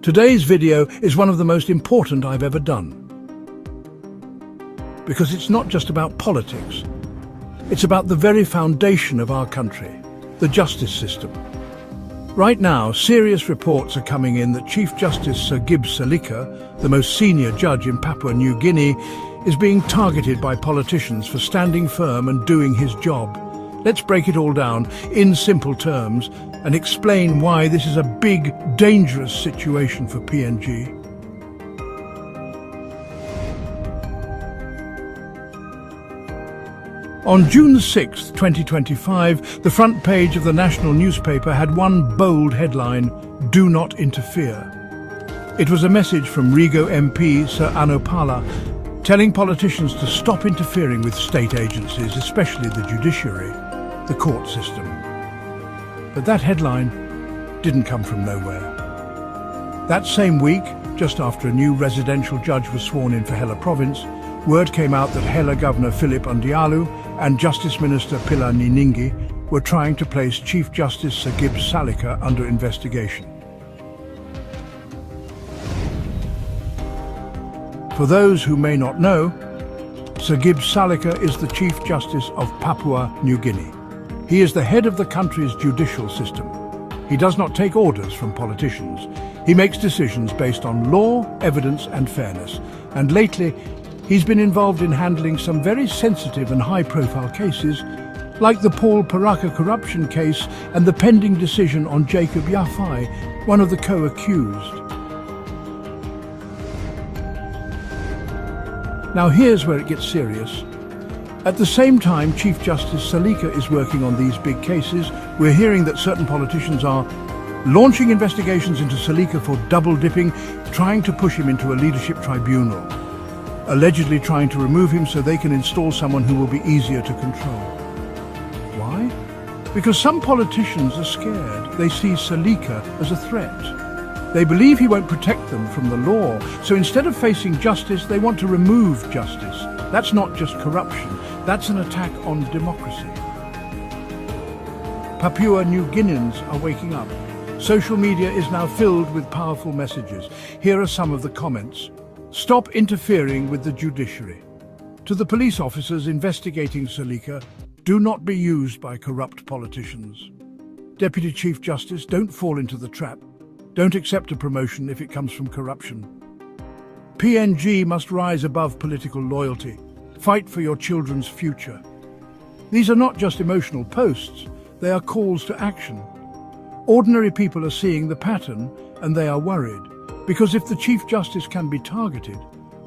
Today's video is one of the most important I've ever done. Because it's not just about politics. It's about the very foundation of our country, the justice system. Right now, serious reports are coming in that Chief Justice Sir Gibs Salika, the most senior judge in Papua New Guinea, is being targeted by politicians for standing firm and doing his job. Let's break it all down in simple terms and explain why this is a big, dangerous situation for PNG. On June 6, 2025, the front page of the national newspaper had one bold headline: "Do not interfere." It was a message from Rigo MP Sir Hon Pila, telling politicians to stop interfering with state agencies, especially the judiciary, the court system. But that headline didn't come from nowhere. That same week, just after a new residential judge was sworn in for Hela province, word came out that Hela Governor Undialu and Justice Minister Pila Niningi were trying to place Chief Justice Sir Gibs Salika under investigation. For those who may not know, Sir Gibs Salika is the Chief Justice of Papua New Guinea. He is the head of the country's judicial system. He does not take orders from politicians. He makes decisions based on law, evidence and fairness. And lately, he's been involved in handling some very sensitive and high-profile cases, like the Hon Pila corruption case and the pending decision on Jacob Yafai, one of the co-accused. Now here's where it gets serious. At the same time Chief Justice Salika is working on these big cases, we're hearing that certain politicians are launching investigations into Salika for double-dipping, trying to push him into a leadership tribunal, allegedly trying to remove him so they can install someone who will be easier to control. Why? Because some politicians are scared. They see Salika as a threat. They believe he won't protect them from the law, so instead of facing justice, they want to remove justice. That's not just corruption, that's an attack on democracy. Papua New Guineans are waking up. Social media is now filled with powerful messages. Here are some of the comments. Stop interfering with the judiciary. To the police officers investigating Salika, do not be used by corrupt politicians. Deputy Chief Justice, don't fall into the trap. Don't accept a promotion if it comes from corruption. PNG must rise above political loyalty. Fight for your children's future. These are not just emotional posts, they are calls to action. Ordinary people are seeing the pattern and they are worried, because if the Chief Justice can be targeted,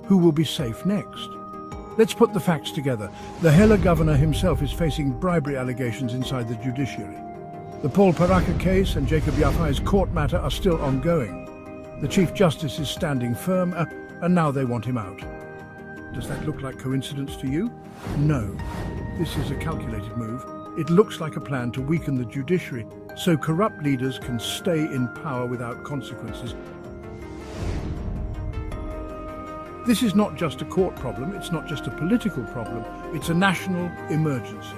who will be safe next? Let's put the facts together. The Hela governor himself is facing bribery allegations inside the judiciary. The Hon Pila case and Jacob Yafai's court matter are still ongoing. The Chief Justice is standing firm, and now they want him out. Does that look like coincidence to you? No. This is a calculated move. It looks like a plan to weaken the judiciary, so corrupt leaders can stay in power without consequences. This is not just a court problem, it's not just a political problem, it's a national emergency.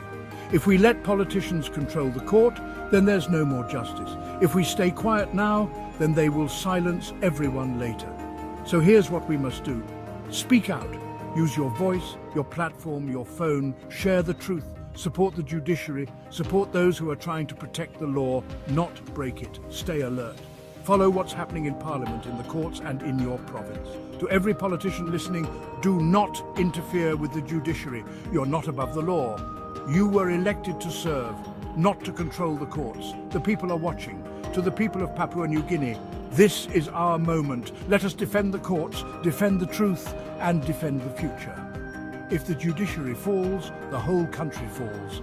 If we let politicians control the court, then there's no more justice. If we stay quiet now, then they will silence everyone later. So here's what we must do. Speak out. Use your voice, your platform, your phone. Share the truth. Support the judiciary. Support those who are trying to protect the law, not break it. Stay alert. Follow what's happening in Parliament, in the courts and in your province. To every politician listening, do not interfere with the judiciary. You're not above the law. You were elected to serve, not to control the courts. The people are watching. To the people of Papua New Guinea, this is our moment. Let us defend the courts, defend the truth, and defend the future. If the judiciary falls, the whole country falls.